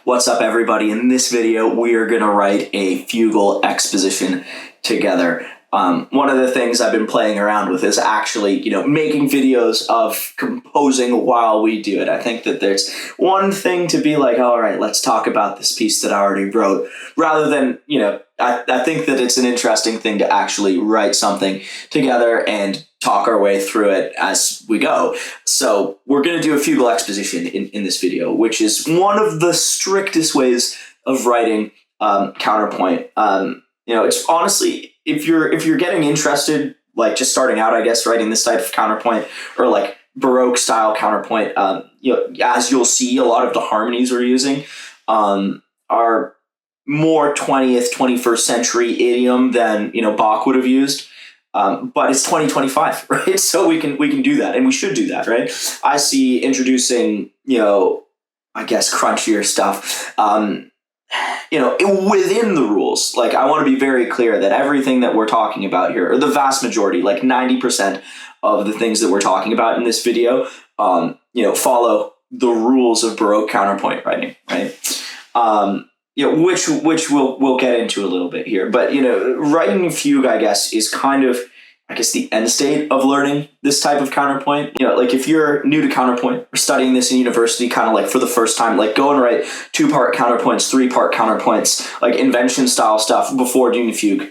What's up, everybody? In this video, we are going to write a Fugal Exposition together. One of the things I've been playing around with is actually, making videos of composing while we do it. I think that there's one thing to be like, all right, let's talk about this piece that I already wrote, rather than, I think that it's an interesting thing to actually write something together and talk our way through it as we go. So we're going to do a Fugal Exposition in this video, which is one of the strictest ways of writing counterpoint. It's honestly, if you're getting interested, like just starting out, I guess, writing this type of counterpoint or like baroque style counterpoint, as you'll see, a lot of the harmonies we're using are more 20th, 21st century idiom than Bach would have used. But it's 2025, right? So we can do that, and we should do that, right? I see introducing, I guess crunchier stuff, within the rules. Like, I want to be very clear that everything that we're talking about here, or the vast majority, like 90% of the things that we're talking about in this video, follow the rules of Baroque counterpoint writing, right? Which we'll get into a little bit here. But, writing fugue, I guess, is kind of, the end state of learning this type of counterpoint. Like if you're new to counterpoint or studying this in university, kind of like for the first time, like go and write 2-part counterpoints, 3-part counterpoints, like invention style stuff before doing the fugue.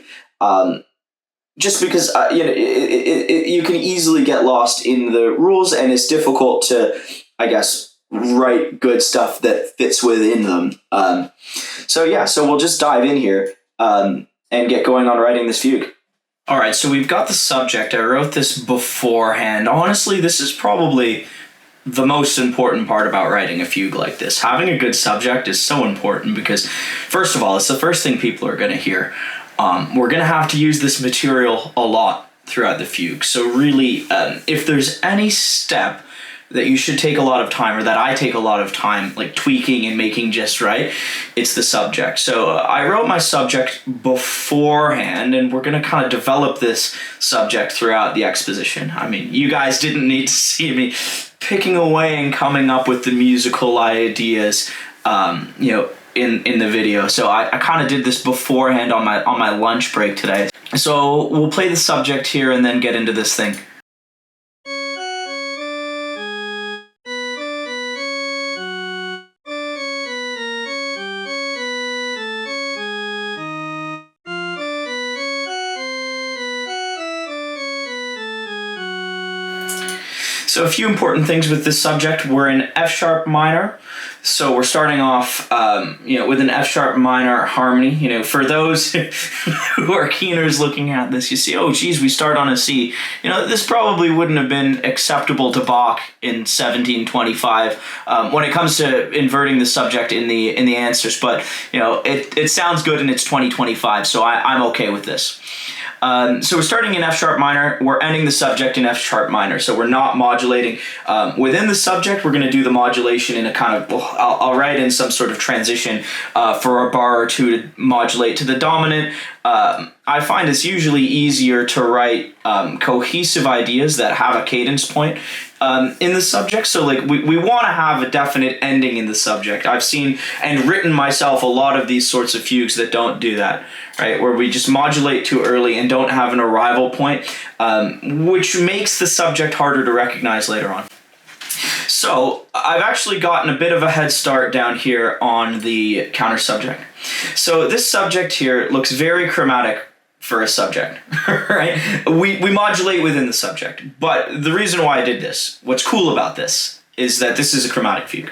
Just because, you can easily get lost in the rules, and it's difficult to, write good stuff that fits within them. So we'll just dive in here and get going on writing this fugue. All right, so we've got the subject. I wrote this beforehand. Honestly, this is probably the most important part about writing a fugue like this. Having a good subject is so important because, first of all, it's the first thing people are going to hear. We're going to have to use this material a lot throughout the fugue. So really, if there's any step that you should take a lot of time, or that I take a lot of time, like tweaking and making just right, it's the subject. So I wrote my subject beforehand, and we're going to kind of develop this subject throughout the exposition. I mean, you guys didn't need to see me picking away and coming up with the musical ideas, in the video. So I kind of did this beforehand on my lunch break today. So we'll play the subject here and then get into this thing. So a few important things with this subject. We're in F sharp minor. So we're starting off, with an F sharp minor harmony. For those who are keeners looking at this, you see, oh, geez, we start on a C. This probably wouldn't have been acceptable to Bach in 1725 when it comes to inverting the subject in the answers. But it sounds good, and it's 2025, so I'm okay with this. So we're starting in F sharp minor, we're ending the subject in F sharp minor, so we're not modulating within the subject. We're going to do the modulation in a kind of, I'll write in some sort of transition for a bar or two to modulate to the dominant. I find it's usually easier to write cohesive ideas that have a cadence point in the subject. So like we want to have a definite ending in the subject. I've seen and written myself a lot of these sorts of fugues that don't do that, right? Where we just modulate too early and don't have an arrival point, which makes the subject harder to recognize later on. So I've actually gotten a bit of a head start down here on the counter subject. So this subject here looks very chromatic for a subject, right? We modulate within the subject, but the reason why I did this, what's cool about this, is that this is a chromatic fugue.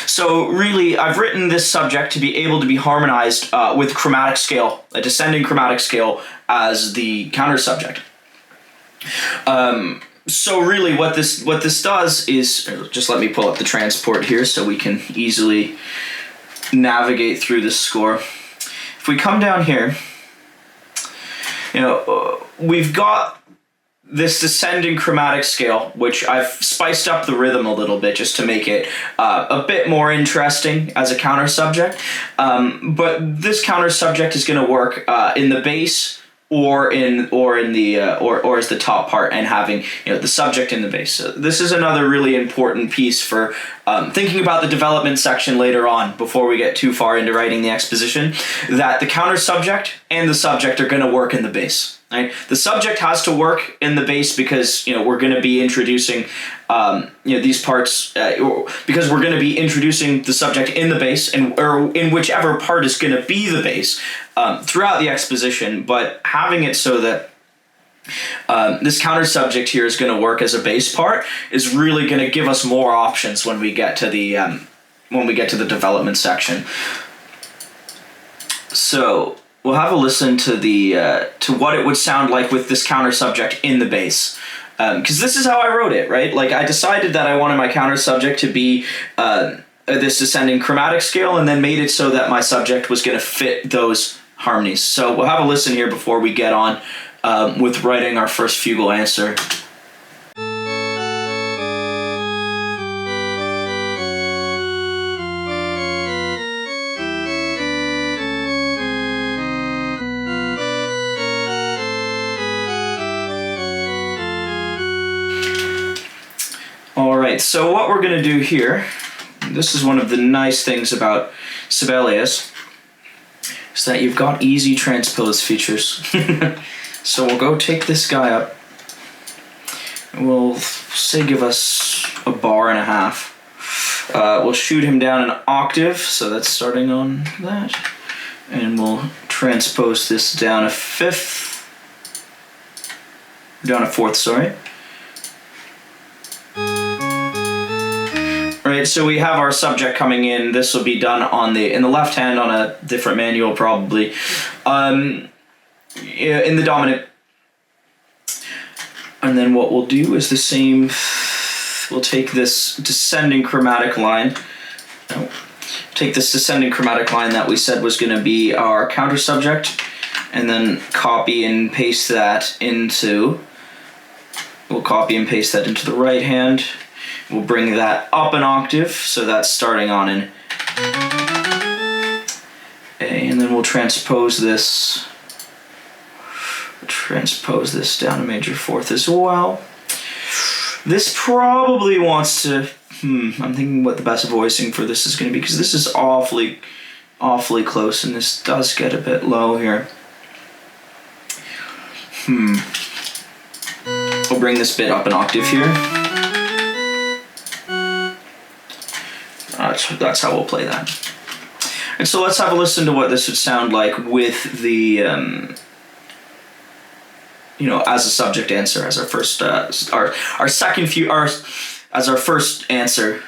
So really, I've written this subject to be able to be harmonized with chromatic scale, a descending chromatic scale, as the counter subject. So really what this does is, just let me pull up the transport here so we can easily navigate through this score. If we come down here, we've got this descending chromatic scale, which I've spiced up the rhythm a little bit just to make it a bit more interesting as a counter subject. But this counter subject is going to work in the bass or as the top part, and having the subject in the bass. So this is another really important piece for thinking about the development section later on, before we get too far into writing the exposition, that the counter subject and the subject are going to work in the bass. Right? The subject has to work in the bass because we're going to be introducing these parts because we're going to be introducing the subject in the bass, or in whichever part is going to be the bass throughout the exposition. But having it so that this counter subject here is going to work as a bass part is really going to give us more options when we get to the development section. So we'll have a listen to to what it would sound like with this counter subject in the bass, because this is how I wrote it, right? Like, I decided that I wanted my counter subject to be this descending chromatic scale, and then made it so that my subject was going to fit those harmonies. So we'll have a listen here before we get on with writing our first fugal answer. Alright, so what we're going to do here, this is one of the nice things about Sibelius, is that you've got easy transpose features. So we'll go take this guy up, and we'll say give us a bar and a half. We'll shoot him down an octave, so that's starting on that, and we'll transpose this down a fourth, sorry. Right, so we have our subject coming in. This will be done in the left hand on a different manual, probably. In the dominant. And then what we'll do is the same. We'll take this descending chromatic line. Take this descending chromatic line that we said was going to be our counter subject, and then copy and paste that into. We'll copy and paste that into the right hand. We'll bring that up an octave, so that's starting on an A, and then we'll transpose this down a major fourth as well. This probably wants to, I'm thinking what the best voicing for this is going to be, because this is awfully close, and this does get a bit low here. We'll bring this bit up an octave here. That's how we'll play that. And so let's have a listen to what this would sound like with the, as a subject answer, as our first, as our first answer.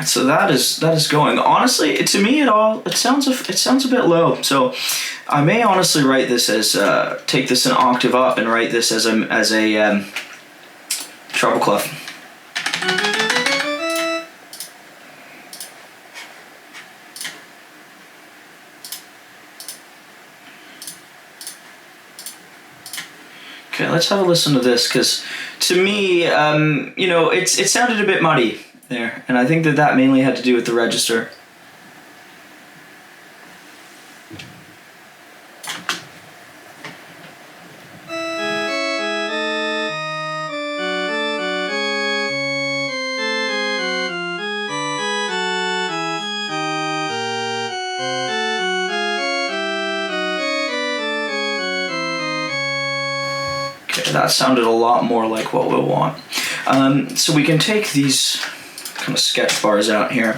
So that is going. Honestly, to me, it sounds a bit low. So I may honestly write this as take this an octave up and write this as a treble clef. Okay, let's have a listen to this, because to me, it sounded a bit muddy there, and I think that mainly had to do with the register. Okay, that sounded a lot more like what we'll want. So we can take these kind of sketch bars out here.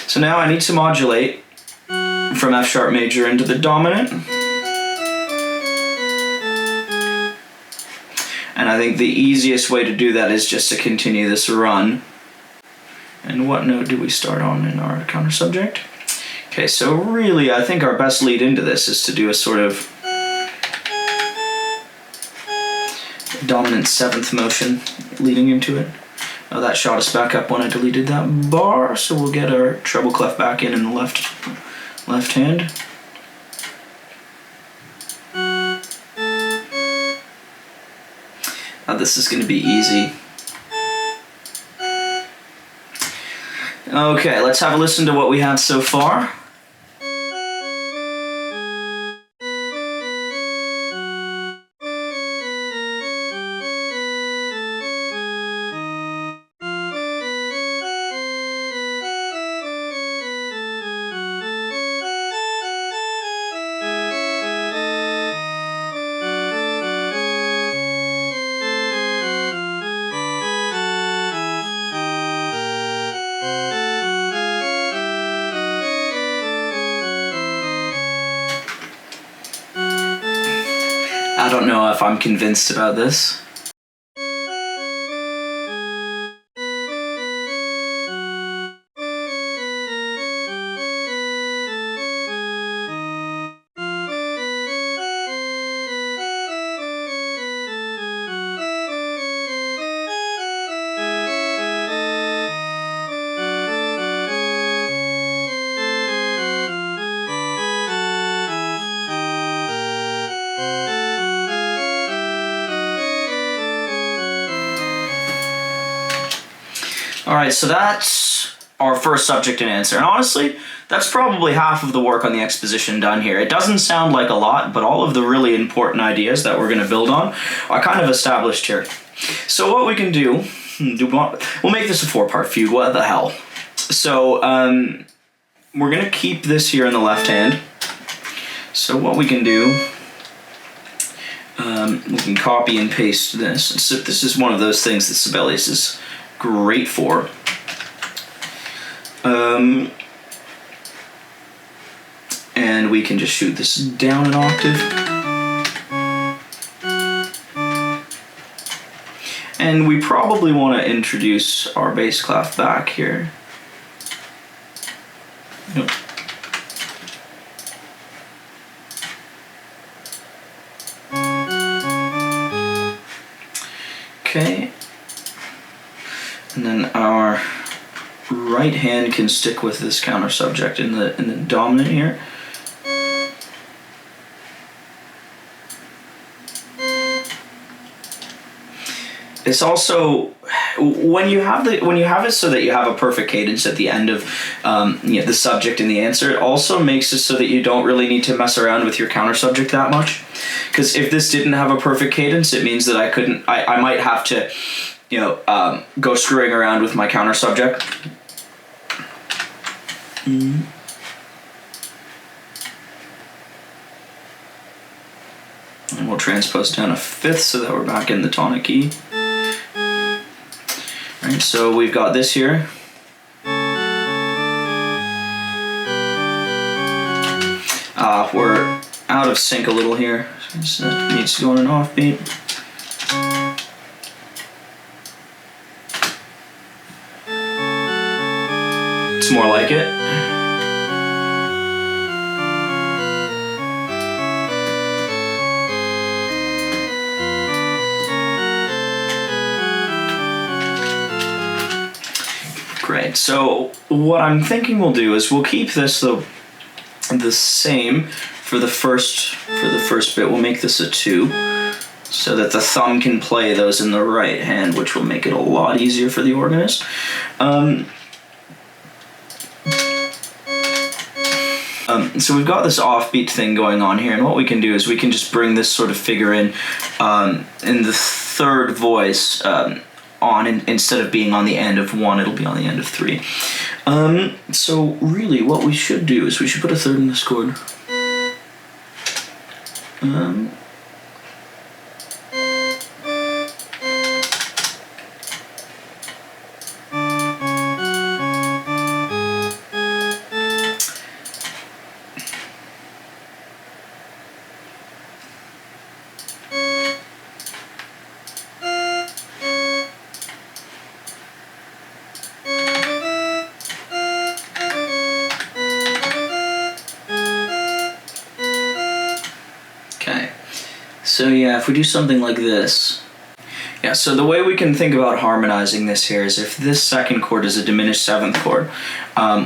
So now I need to modulate from F sharp major into the dominant. And I think the easiest way to do that is just to continue this run. And what note do we start on in our counter subject? Okay, so really I think our best lead into this is to do a sort of dominant seventh motion leading into it. Oh, that shot us back up when I deleted that bar, so we'll get our treble clef back in the left hand. this is going to be easy. Okay, let's have a listen to what we have so far. I don't know if I'm convinced about this. Alright, so that's our first subject and answer. And honestly, that's probably half of the work on the exposition done here. It doesn't sound like a lot, but all of the really important ideas that we're going to build on are kind of established here. So what we can do, we'll make this a 4-part fugue, what the hell. So we're going to keep this here in the left hand. So what we can do, we can copy and paste this. So this is one of those things that Sibelius is great for. And we can just shoot this down an octave. And we probably want to introduce our bass clef back here. Yep. Okay. And then our right hand can stick with this counter subject in the dominant here. It's also when you have it so that you have a perfect cadence at the end of the subject and the answer. It also makes it so that you don't really need to mess around with your counter subject that much. Because if this didn't have a perfect cadence, it means that I might have to go screwing around with my counter subject. And we'll transpose down a fifth so that we're back in the tonic key. Alright, so we've got this here. We're out of sync a little here, so it needs to go on an offbeat. It's more like it. Great. So what I'm thinking we'll do is we'll keep this the same for the first bit. We'll make this a 2 so that the thumb can play those in the right hand, which will make it a lot easier for the organist. So we've got this offbeat thing going on here, and what we can do is we can just bring this sort of figure in the third voice instead of being on the end of 1, it'll be on the end of 3. So really what we should do is we should put a third in this chord. So yeah, if we do something like this. Yeah, so the way we can think about harmonizing this here is if this second chord is a diminished 7th chord,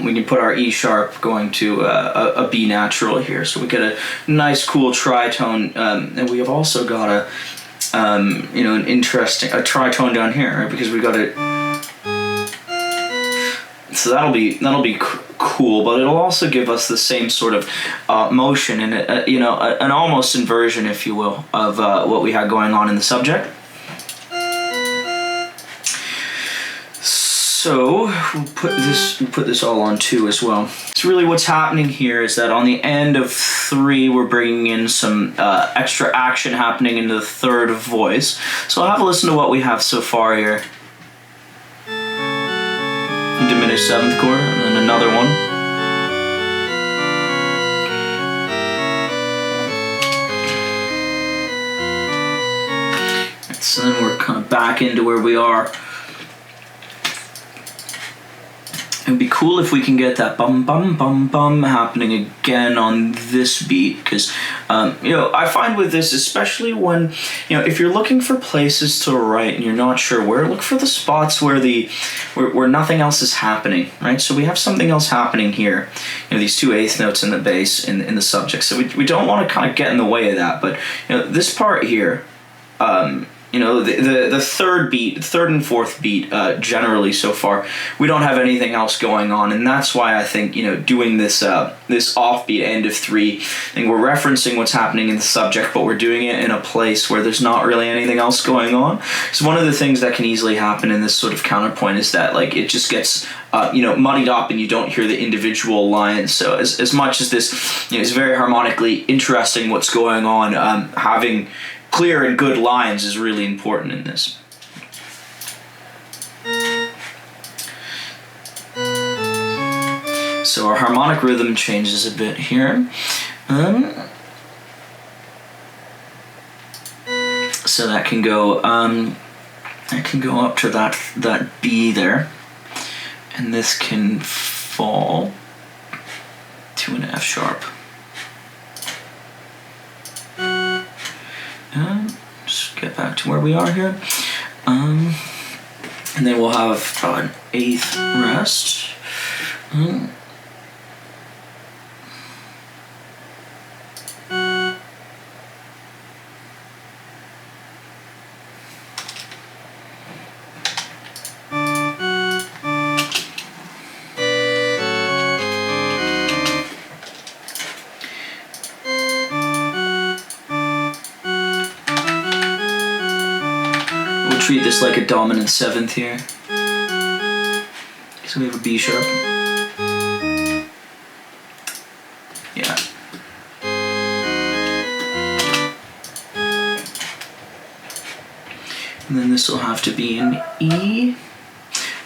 we can put our E sharp going to a B natural here. So we get a nice cool tritone, and we have also got you know, an interesting a tritone down here, right? Because we got it. So that'll be cool, but it'll also give us the same sort of motion and you know, an almost inversion, if you will, of what we had going on in the subject. So we'll put this all on 2 as well. So really what's happening here is that on the end of 3, we're bringing in some extra action happening into the 3rd voice. So I'll have a listen to what we have so far here. Diminished 7th chord, and then another one. So then we're kind of back into where we are. It would be cool if we can get that bum bum bum bum happening again on this beat, because you know, I find with this, especially when, you know, if you're looking for places to write and you're not sure where, look for the spots where where nothing else is happening, right? So we have something else happening here, you know, these 2 eighth notes in the bass in the subject. So we don't want to kind of get in the way of that, but you know, this part here. You know, the 3rd beat, 3rd and 4th beat, generally so far, we don't have anything else going on, and that's why I think, you know, doing this this offbeat end of 3, and we're referencing what's happening in the subject, but we're doing it in a place where there's not really anything else going on. So one of the things that can easily happen in this sort of counterpoint is that, like, it just gets you know, muddied up and you don't hear the individual lines. So as much as this, you know, is very harmonically interesting what's going on, having clear and good lines is really important in this. So our harmonic rhythm changes a bit here. So that can go up to that B there, and this can fall to an F sharp. Just get back to where we are here. And then we'll have an 8th rest. Treat this like a dominant 7th here. So we have a B sharp. Yeah. And then this will have to be an E,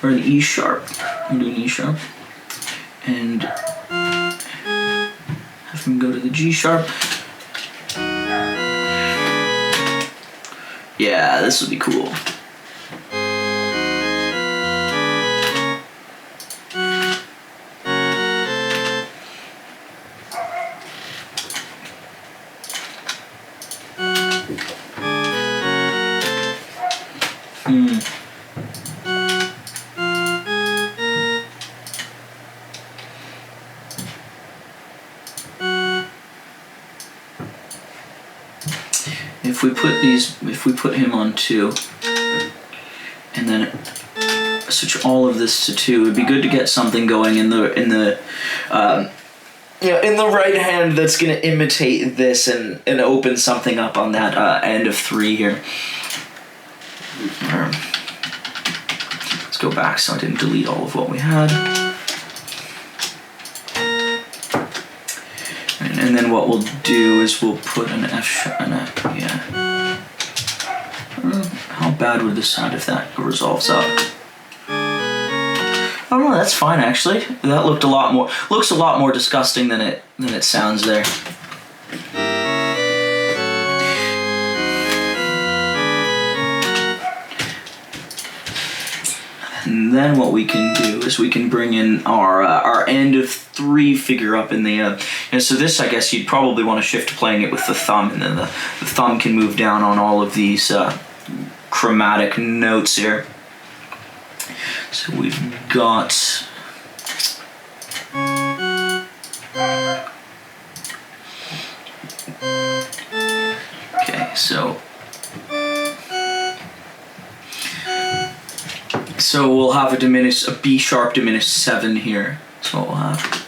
or an E sharp. We'll do an E sharp. And have him go to the G sharp. Yeah, this would be cool. If we put him on 2, and then switch all of this to 2, it'd be good to get something going in the you know, in the right hand that's gonna imitate this and open something up on that end of 3 here. Let's go back so I didn't delete all of what we had. And then what we'll do is we'll put an F sharp, yeah. How bad would this sound if that resolves up? Oh no, that's fine actually. That looks a lot more disgusting than it sounds there. And then what we can do is we can bring in our end of 3 figure up in the and so this, I guess you'd probably want to shift to playing it with the thumb, and then the thumb can move down on all of these chromatic notes here. So we've got okay, so So we'll have a B sharp diminished 7 here. That's what we'll have.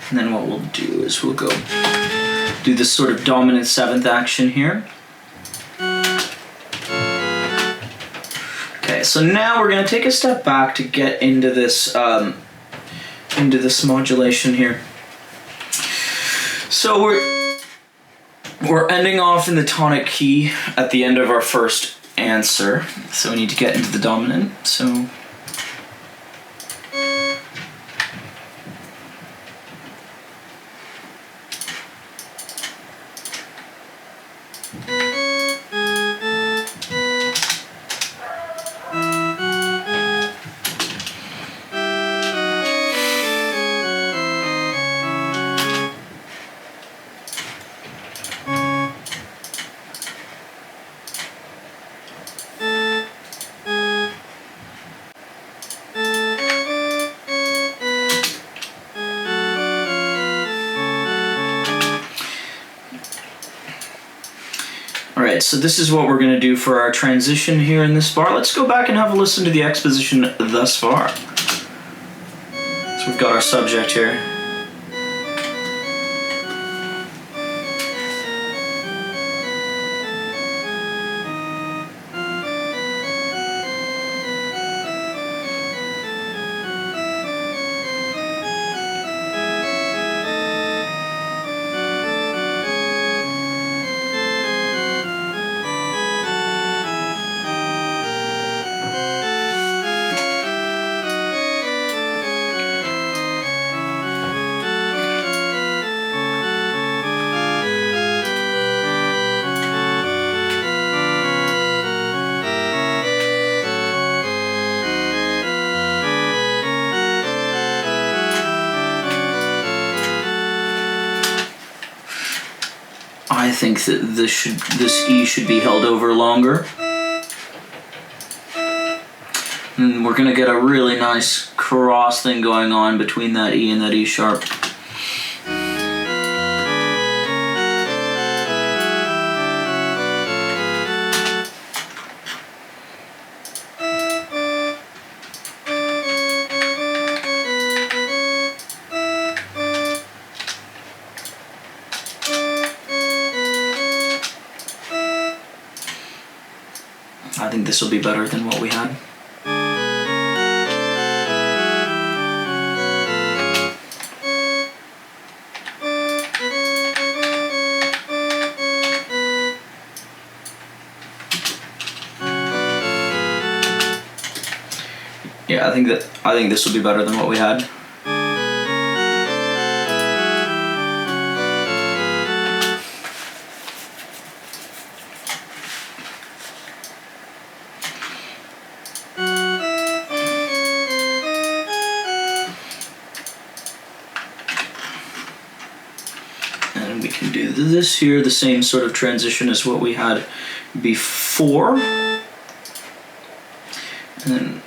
And then what we'll do is we'll go do this sort of dominant 7th action here. Okay, so now we're going to take a step back to get into this modulation here. So we're ending off in the tonic key at the end of our first answer. So we need to get into the dominant. So Alright, so this is what we're going to do for our transition here in this bar. Let's go back and have a listen to the exposition thus far. So we've got our subject here. I think that this E should be held over longer. And we're going to get a really nice cross thing going on between that E and that E sharp. I think this will be better than what we had. Yeah, I think this will be better than what we had. And we can do this here, the same sort of transition as what we had before. And then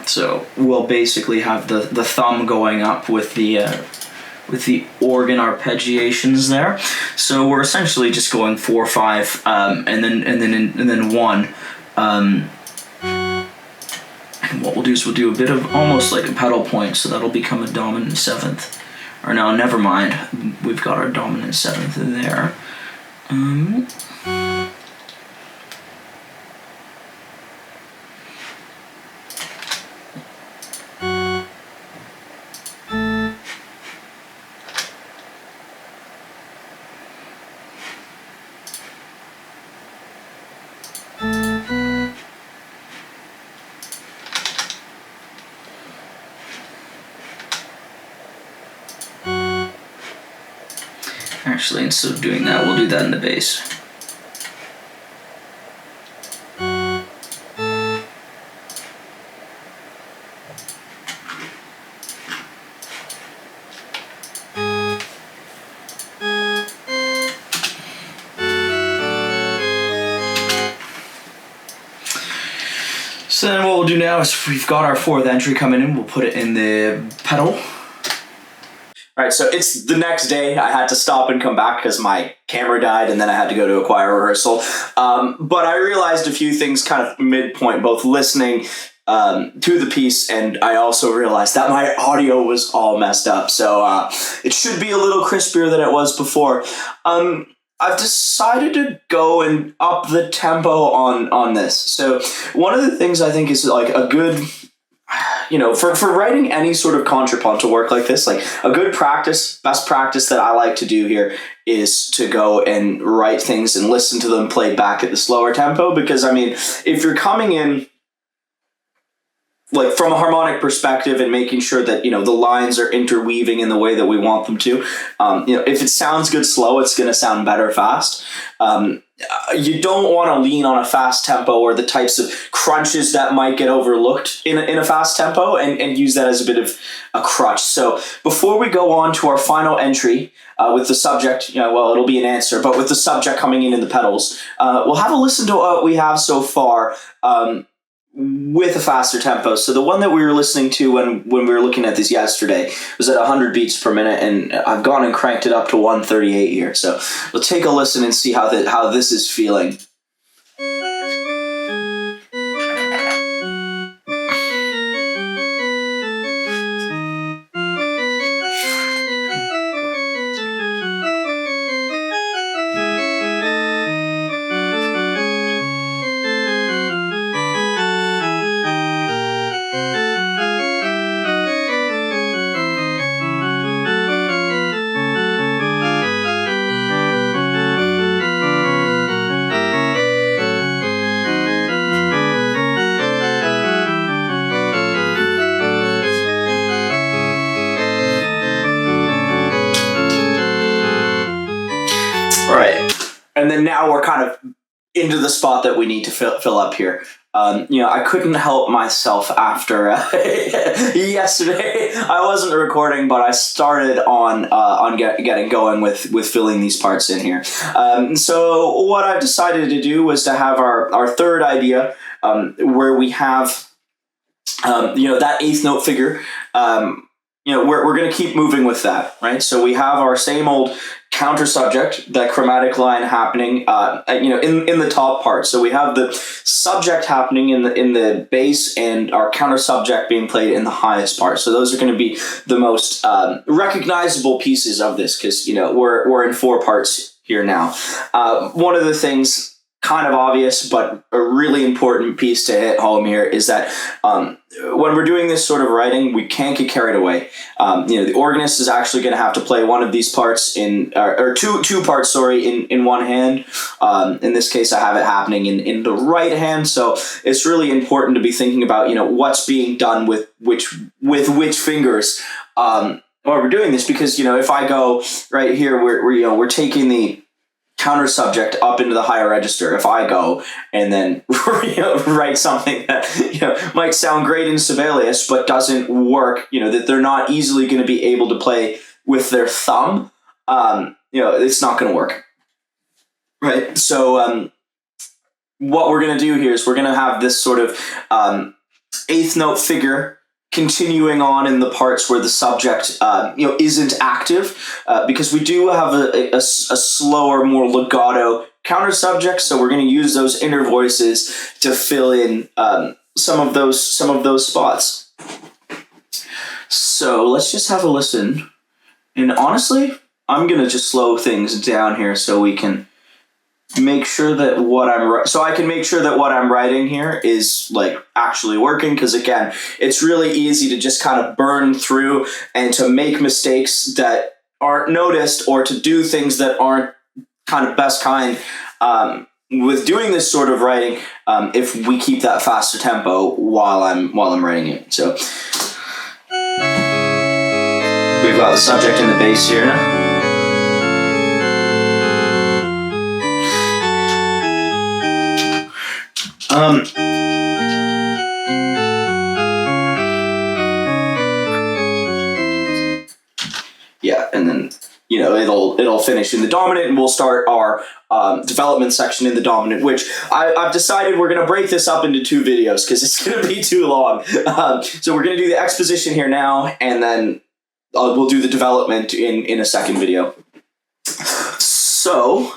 so we'll basically have the thumb going up with the organ arpeggiations there. So we're essentially just going 4, 5, and then 1. And what we'll do is we'll do a bit of almost like a pedal point, so that'll become a dominant 7th. Or no, never mind. We've got our dominant 7th there. Actually, instead of doing that, we'll do that in the bass. So then what we'll do now is we've got our fourth entry coming in, we'll put it in the pedal. Alright, so it's the next day. I had to stop and come back because my camera died and then I had to go to a choir rehearsal. But I realized a few things kind of midpoint, both listening to the piece, and I also realized that my audio was all messed up. So it should be a little crispier than it was before. I've decided to go and up the tempo on this. So one of the things I think is like a good, for writing any sort of contrapuntal work like this, like a good practice, best practice that I like to do here is to go and write things and listen to them played back at the slower tempo. Because I mean, if you're coming in like from a harmonic perspective and making sure that, the lines are interweaving in the way that we want them to, if it sounds good slow, it's going to sound better fast. You don't want to lean on a fast tempo or the types of crunches that might get overlooked in a fast tempo and use that as a bit of a crutch. So before we go on to our final entry with the subject, it'll be an answer, but with the subject coming in the pedals, we'll have a listen to what we have so far with a faster tempo. So the one that we were listening to when we were looking at this yesterday was at 100 beats per minute, and I've gone and cranked it up to 138 here. So we'll take a listen and see how this is feeling. And then now we're kind of into the spot that we need to fill up here. I couldn't help myself after yesterday. I wasn't recording, but I started on getting going with filling these parts in here. So what I've decided to do was to have our third idea, where we have that eighth note figure. We're going to keep moving with that, right? So we have our same old counter subject, that chromatic line happening, in the top part. So we have the subject happening in the bass, and our counter subject being played in the highest part. So those are going to be the most recognizable pieces of this, because we're in 4 parts here now. One of the things, kind of obvious, but a really important piece to hit home here is that when we're doing this sort of writing, we can't get carried away. The organist is actually going to have to play one of these parts or two parts, in one hand. In this case, I have it happening in the right hand. So it's really important to be thinking about, what's being done with which fingers while we're doing this, because, if I go right here, we're taking the counter subject up into the higher register. If I go and then write something that might sound great in Sibelius but doesn't work, that they're not easily going to be able to play with their thumb, it's not going to work, right? So what we're going to do here is we're going to have this sort of eighth note figure continuing on in the parts where the subject isn't active, because we do have a slower, more legato counter subject. So we're going to use those inner voices to fill in some of those spots. So let's just have a listen. And honestly, I'm going to just slow things down here so we can make sure that what I'm writing here is like actually working, because again, it's really easy to just kind of burn through and to make mistakes that aren't noticed, or to do things that aren't kind of best kind with doing this sort of writing, if we keep that faster tempo while I'm writing it. So we've got the subject in the bass here now. Yeah, and then it'll finish in the dominant, and we'll start our development section in the dominant. Which I've decided we're gonna break this up into 2 videos because it's gonna be too long. So we're gonna do the exposition here now, and then we'll do the development in a second video. So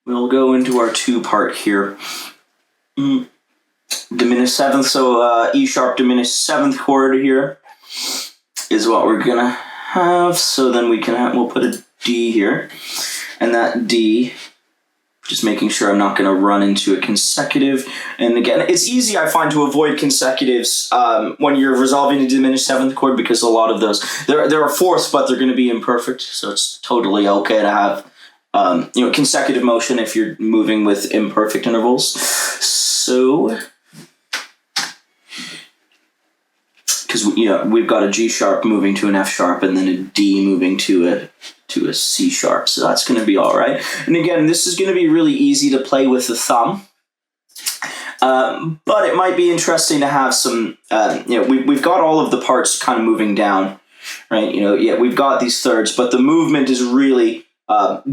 we'll go into our 2-part here. Diminished 7th, so E sharp diminished 7th chord here is what we're gonna have. So then we'll put a D here, and that D, just making sure I'm not gonna run into a consecutive. And again, it's easy, I find, to avoid consecutives when you're resolving a diminished 7th chord, because a lot of those, there are fourths, but they're gonna be imperfect, so it's totally okay to have consecutive motion if you're moving with imperfect intervals. So, because we've got a G sharp moving to an F sharp, and then a D moving to a C sharp, so that's going to be all right. And again, this is going to be really easy to play with the thumb, but it might be interesting to have some. We've got all of the parts kind of moving down, right? We've got these thirds, but the movement is really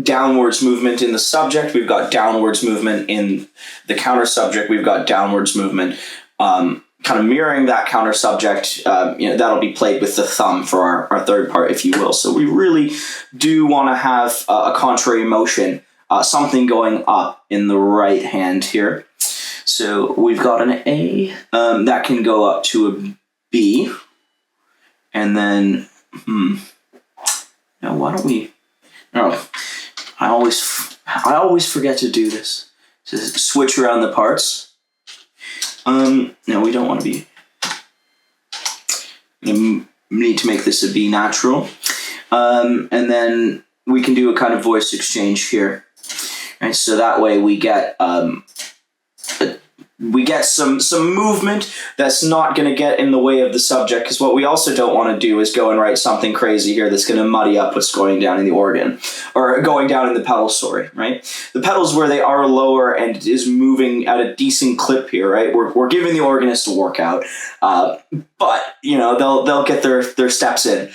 downwards movement in the subject. We've got downwards movement in the counter subject. We've got downwards movement kind of mirroring that counter subject. That'll be played with the thumb for our third part, if you will. So we really do want to have a contrary motion, something going up in the right hand here. So we've got an A that can go up to a B, and then now why don't we? Oh, I always forget to do this. To switch around the parts. No, we don't want to be. We need to make this a B natural, and then we can do a kind of voice exchange here, right? So that way we get some movement that's not going to get in the way of the subject, because what we also don't want to do is go and write something crazy here that's going to muddy up what's going down in the organ, or going down in the pedals, sorry, right? The pedals, where they are lower and it is moving at a decent clip here, right? We're giving the organist a workout, but they'll get their steps in,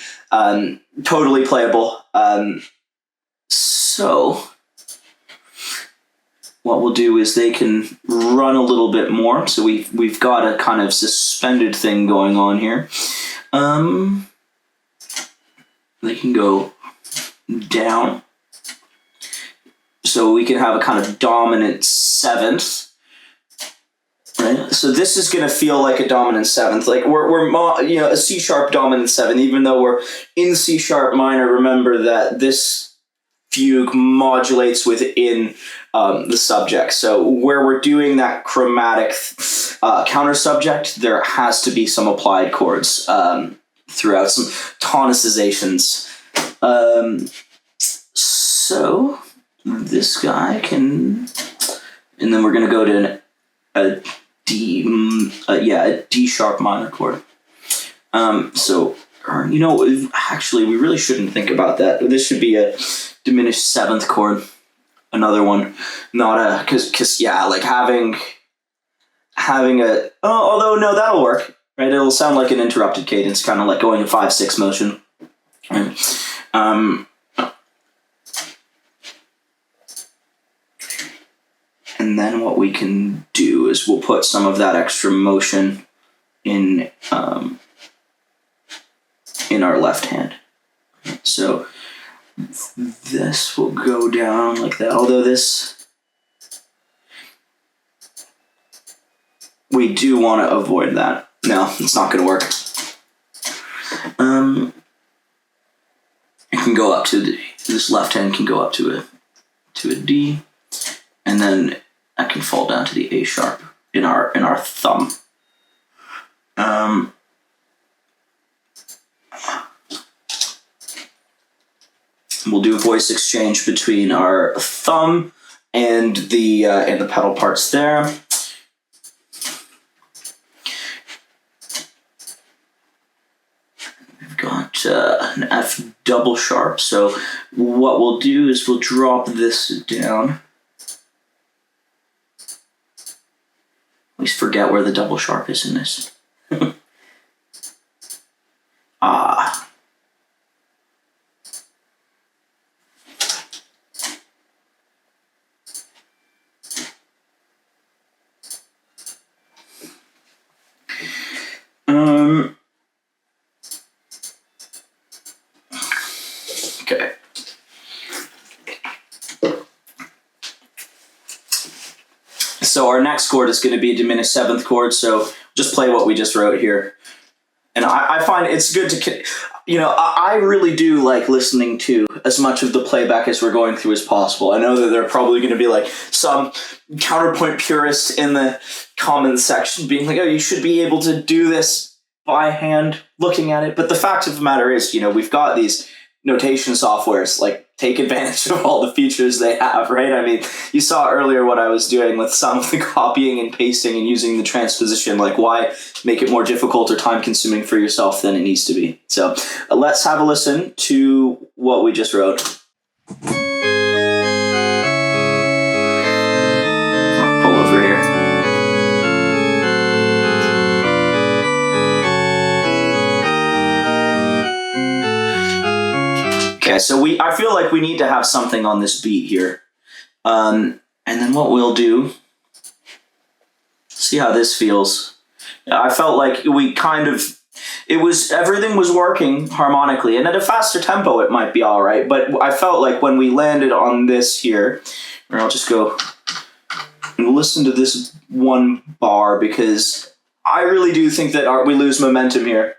totally playable. So what we'll do is they can run a little bit more. So we've got a kind of suspended thing going on here. They can go down. So we can have a kind of dominant 7th. Right? So this is going to feel like a dominant 7th. Like we're a C sharp dominant 7th, even though we're in C sharp minor. Remember that this fugue modulates within the subject. So where we're doing that chromatic counter subject, there has to be some applied chords throughout, some tonicizations. So this guy can, and then we're going to go to a D sharp minor chord. Actually, we really shouldn't think about that. This should be a diminished 7th chord, another one, not a, because like having a, although no, that'll work, right? It'll sound like an interrupted cadence, kind of like going in 5/6 motion, right? And then what we can do is we'll put some of that extra motion in our left hand. So this will go down like that, although this, we do want to avoid that. No, it's not going to work. It can go up to this left hand can go up to a D, and then that can fall down to the A sharp in our thumb. We'll do a voice exchange between our thumb and the pedal parts there. We've got an F double sharp. So what we'll do is we'll drop this down. always forget where the double sharp is in this. Ah. Okay. So our next chord is going to be a diminished seventh chord, so just play what we just wrote here. And I find it's good to, I really do like listening to as much of the playback as we're going through as possible. I know that there are probably going to be like some counterpoint purists in the comments section being like, oh, you should be able to do this by hand looking at it. But the fact of the matter is, we've got these notation softwares, like take advantage of all the features they have, right? I mean, you saw earlier what I was doing with some of the copying and pasting and using the transposition. Like, why make it more difficult or time consuming for yourself than it needs to be? So let's have a listen to what we just wrote. I'll pull over here. Okay, so I feel like we need to have something on this beat here. And then what we'll do, see how this feels. I felt like everything was working harmonically, and at a faster tempo it might be all right, but I felt like when we landed on this here, or I'll just go and listen to this one bar, because I really do think that we lose momentum here.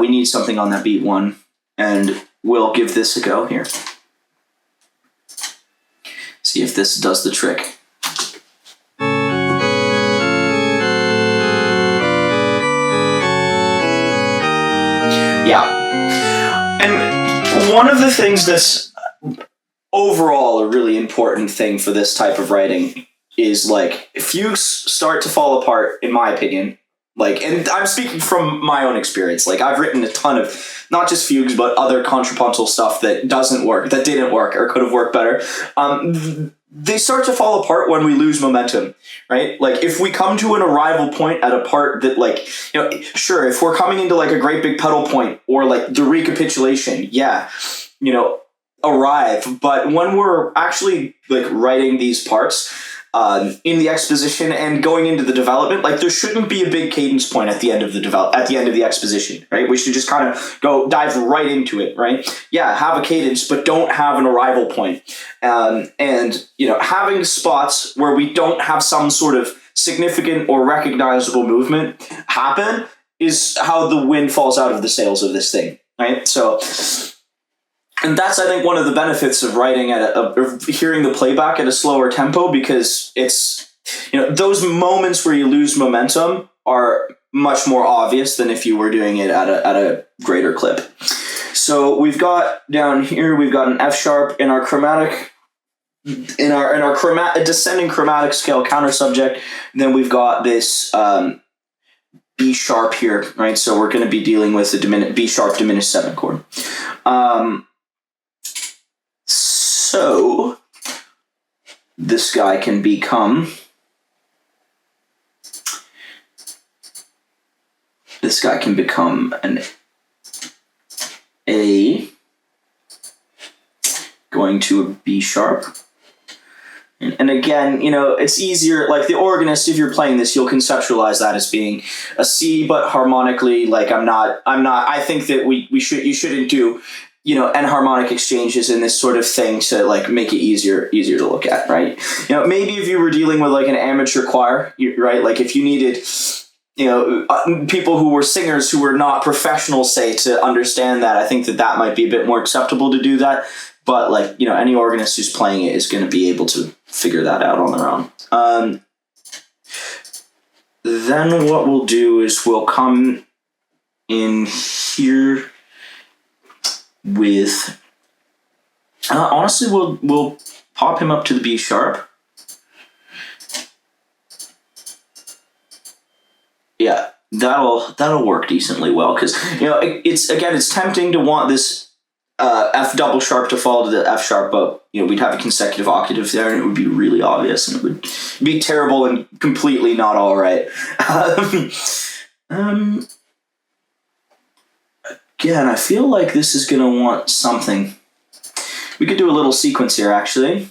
We need something on that beat one, and we'll give this a go here. See if this does the trick. Yeah. And one of the things that's overall a really important thing for this type of writing is, like, fugues start to fall apart, in my opinion. Like, and I'm speaking from my own experience. Like, I've written a ton of not just fugues, but other contrapuntal stuff that didn't work, or could have worked better. They start to fall apart when we lose momentum, right? Like, if we come to an arrival point at a part that, like, sure, if we're coming into like a great big pedal point or like the recapitulation, arrive. But when we're actually like writing these parts, in the exposition and going into the development, like, there shouldn't be a big cadence point at the end of the exposition, right? We should just kind of dive right into it, right? Yeah, have a cadence, but don't have an arrival point. And having spots where we don't have some sort of significant or recognizable movement happen is how the wind falls out of the sails of this thing, right? So. And that's, I think, one of the benefits of writing of hearing the playback at a slower tempo, because it's, those moments where you lose momentum are much more obvious than if you were doing it at a greater clip. So we've got down here, we've got an F sharp in our chromatic, descending chromatic scale counter subject. Then we've got this B sharp here, right? So we're going to be dealing with the B sharp diminished seventh chord. So this guy can become an A going to a B sharp. And again, it's easier, like the organist, if you're playing this, you'll conceptualize that as being a C, but harmonically, like I think that you shouldn't do enharmonic exchanges in this sort of thing to like make it easier to look at, right? Maybe if you were dealing with like an amateur choir, right? Like if you needed, people who were singers who were not professionals, say, to understand that, I think that might be a bit more acceptable to do that. But like, any organist who's playing it is going to be able to figure that out on their own. Then what we'll do is we'll come in here with, honestly, we'll pop him up to the B sharp. Yeah, that'll work decently well, because it's tempting to want this F double sharp to fall to the F sharp, but we'd have a consecutive octave there, and it would be really obvious, and it would be terrible and completely not all right. Again, I feel like this is gonna want something. We could do a little sequence here, actually,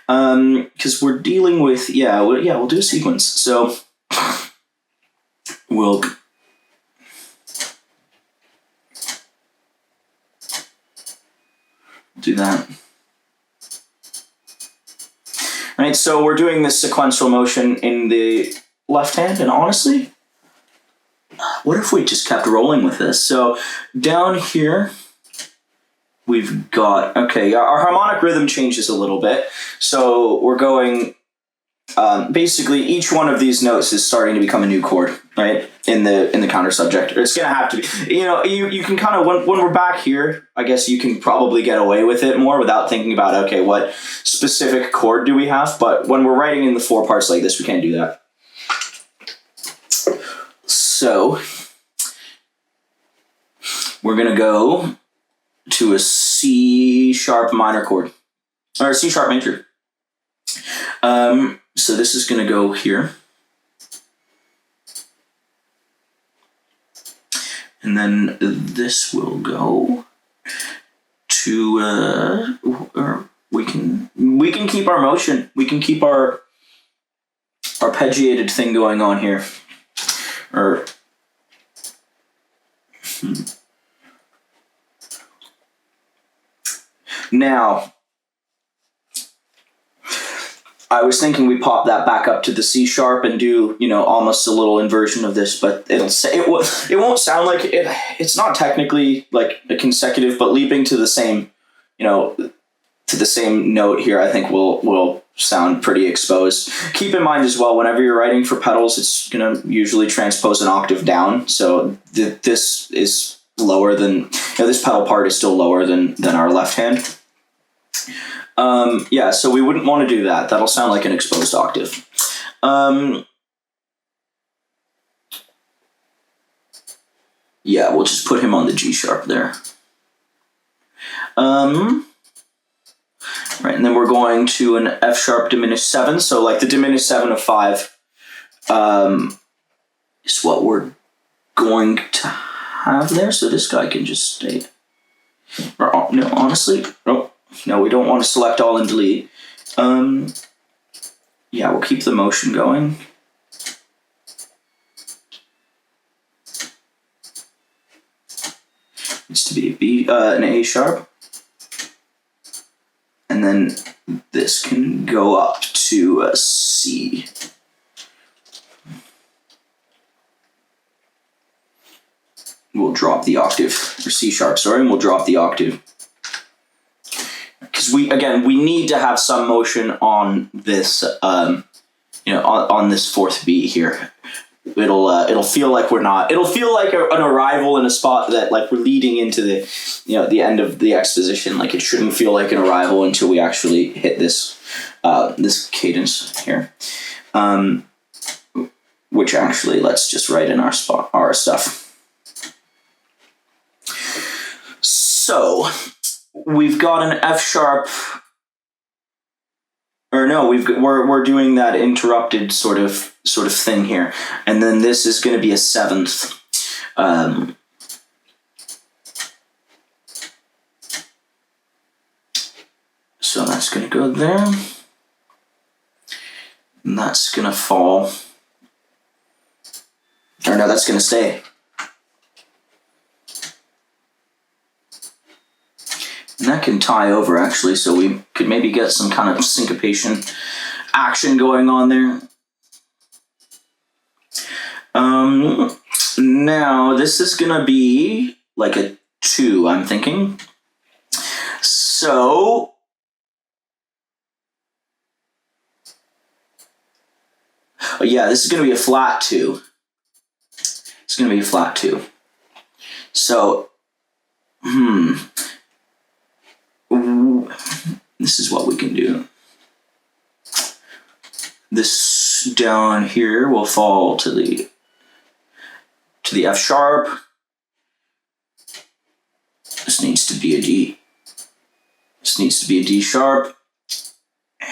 because we're dealing with we'll do a sequence. So we'll. Do that. Right, so we're doing this sequential motion in the left hand, and honestly, what if we just kept rolling with this? So down here, we've got, our harmonic rhythm changes a little bit. So we're going, basically each one of these notes is starting to become a new chord, right? In the counter subject. It's gonna have to be, you can kind of, when we're back here, I guess you can probably get away with it more without thinking about, okay, what specific chord do we have? But when we're writing in the 4 parts like this, we can't do that. So we're gonna go to a C sharp minor chord, or C sharp major. So this is gonna go here. And then this will go to, or we can keep our motion. We can keep our arpeggiated thing going on here. Now, I was thinking we pop that back up to the C sharp and do, almost a little inversion of this, but it won't sound like it. It's not technically like a consecutive, but leaping to the same, to the same note here, I think will sound pretty exposed. Keep in mind as well, whenever you're writing for pedals, it's gonna usually transpose an octave down. So this is lower than, this pedal part is still lower than our left hand. So we wouldn't want to do that. That'll sound like an exposed octave. We'll just put him on the G sharp there. Right, and then we're going to an F sharp diminished 7. So like the diminished 7 of 5 is what we're going to have there. So this guy can just stay. Or, no, honestly, no, we don't want to select all and delete. We'll keep the motion going. Needs to be an A sharp. And then this can go up to a C. We'll drop the octave, or C sharp, sorry, and we'll drop the octave. Because we need to have some motion on this, on this 4th beat here. It'll feel like we're not. It'll feel like an arrival in a spot that like we're leading into the end of the exposition. Like it shouldn't feel like an arrival until we actually hit this this cadence here. Which actually, let's just write in our stuff. So we've got an F sharp. Or no, we're doing that interrupted sort of thing here, and then this is going to be a 7th. So that's going to go there, and that's going to fall. Or no, that's going to stay. And that can tie over, actually, so we could maybe get some kind of syncopation action going on there. Now, this is going to be like a 2, I'm thinking. So, this is going to be a flat 2. It's going to be a flat 2. So, this is what we can do. This down here will fall to the F sharp. This needs to be a D. This needs to be a D sharp,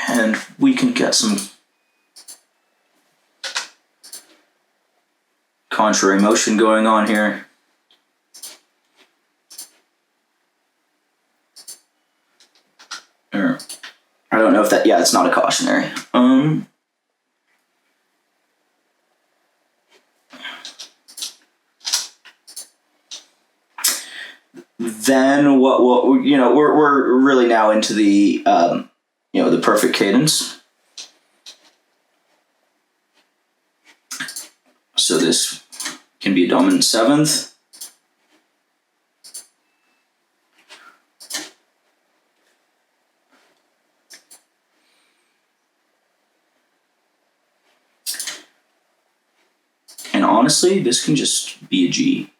and we can get some contrary motion going on here. I don't know if that, yeah, it's not a cautionary. Then what we're really now into the the perfect cadence. So this can be a dominant seventh. And honestly, this can just be a G.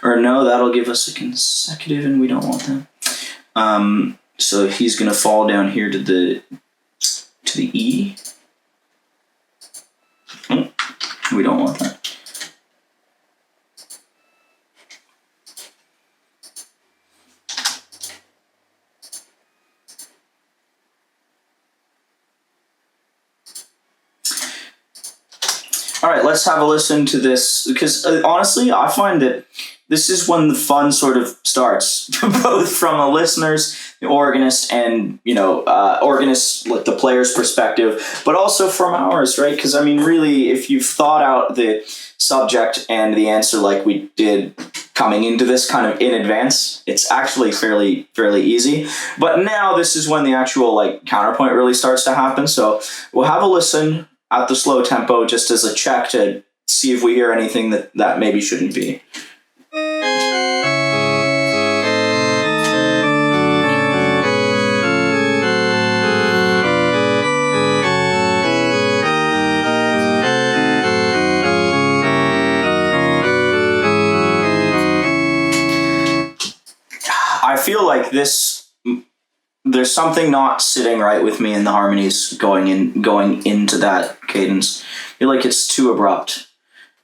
Or no, that'll give us a consecutive, and we don't want that. So he's gonna fall down here to the E. We don't want that. All right, let's have a listen to this, because honestly, I find that this is when the fun sort of starts, both from a listener's, the organist, and organist, like the player's perspective, but also from ours, right? Because I mean, really, if you've thought out the subject and the answer like we did coming into this kind of in advance, it's actually fairly easy. But now this is when the actual like counterpoint really starts to happen. So we'll have a listen at the slow tempo, just as a check to see if we hear anything that maybe shouldn't be. I feel like there's something not sitting right with me in the harmonies going into that cadence. I feel like it's too abrupt,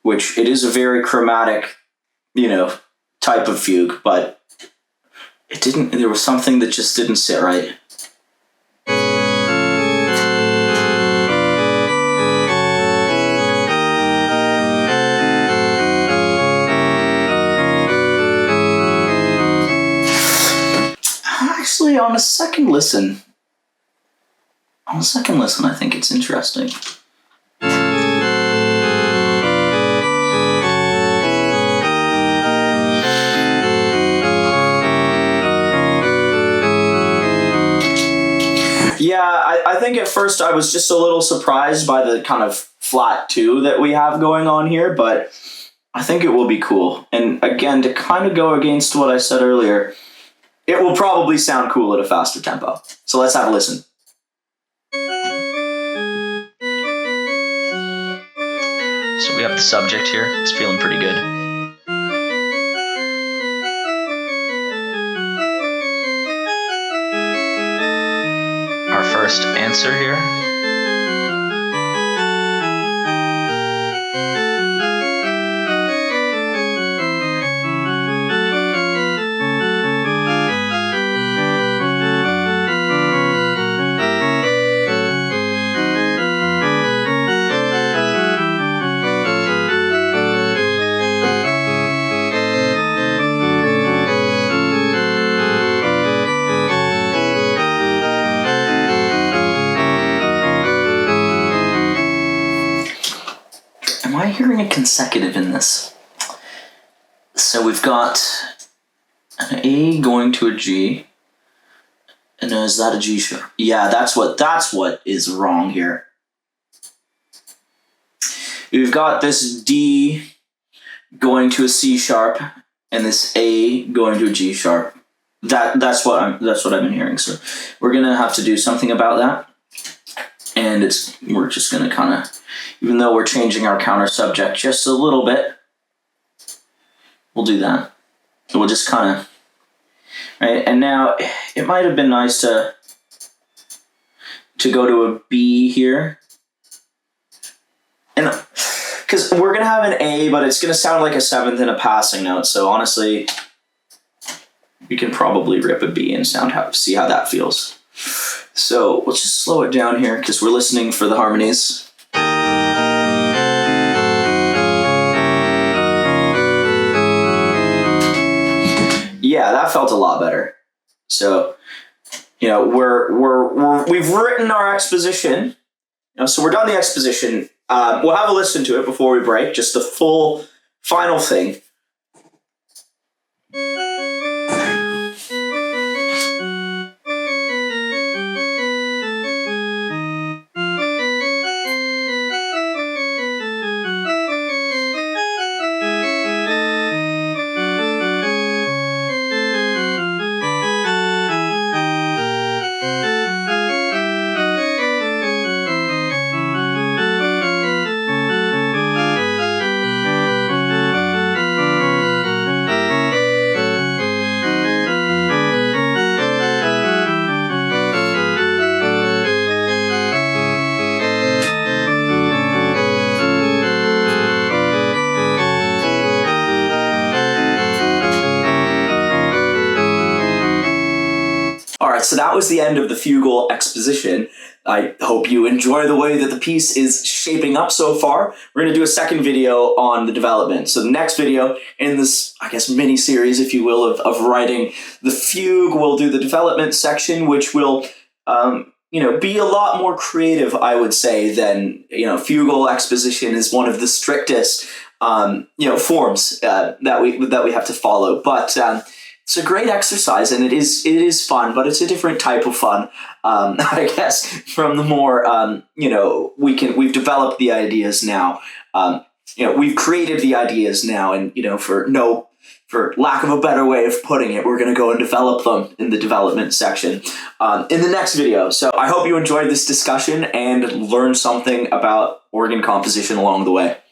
which it is a very chromatic, type of fugue, but there was something that just didn't sit right. Actually, on a second listen, I think it's interesting. Yeah, I think at first I was just a little surprised by the kind of flat 2 that we have going on here, but I think it will be cool. And again, to kind of go against what I said earlier, it will probably sound cool at a faster tempo. So let's have a listen. So we have the subject here. It's feeling pretty good. Our first answer here. Am I hearing a consecutive in this? So we've got an A going to a G. And is that a G sharp? Yeah, that's what is wrong here. We've got this D going to a C sharp and this A going to a G sharp. That's what I've been hearing. So we're gonna have to do something about that. And we're just gonna kind of, even though we're changing our counter subject just a little bit, we'll do that. So we'll just kind of, right? And now it might have been nice to go to a B here. And because we're gonna have an A, but it's gonna sound like a seventh in a passing note. So honestly, you can probably rip a B and see how that feels. So let's just slow it down here because we're listening for the harmonies. Yeah, that felt a lot better. So, you know, we've written our exposition. You know, so we're done the exposition. We'll have a listen to it before we break, just the full final thing. Alright, so that was the end of the Fugal Exposition. I hope you enjoy the way that the piece is shaping up so far. We're going to do a second video on the development. So the next video in this, I guess, mini-series, if you will, of writing the fugue, we'll do the development section, which will, be a lot more creative, I would say, than, Fugal Exposition is one of the strictest, forms that we have to follow. But it's a great exercise, and it is fun, but it's a different type of fun, I guess, from the more, we've developed the ideas now. We've created the ideas now, and, for lack of a better way of putting it, we're going to go and develop them in the development section in the next video. So I hope you enjoyed this discussion and learned something about organ composition along the way.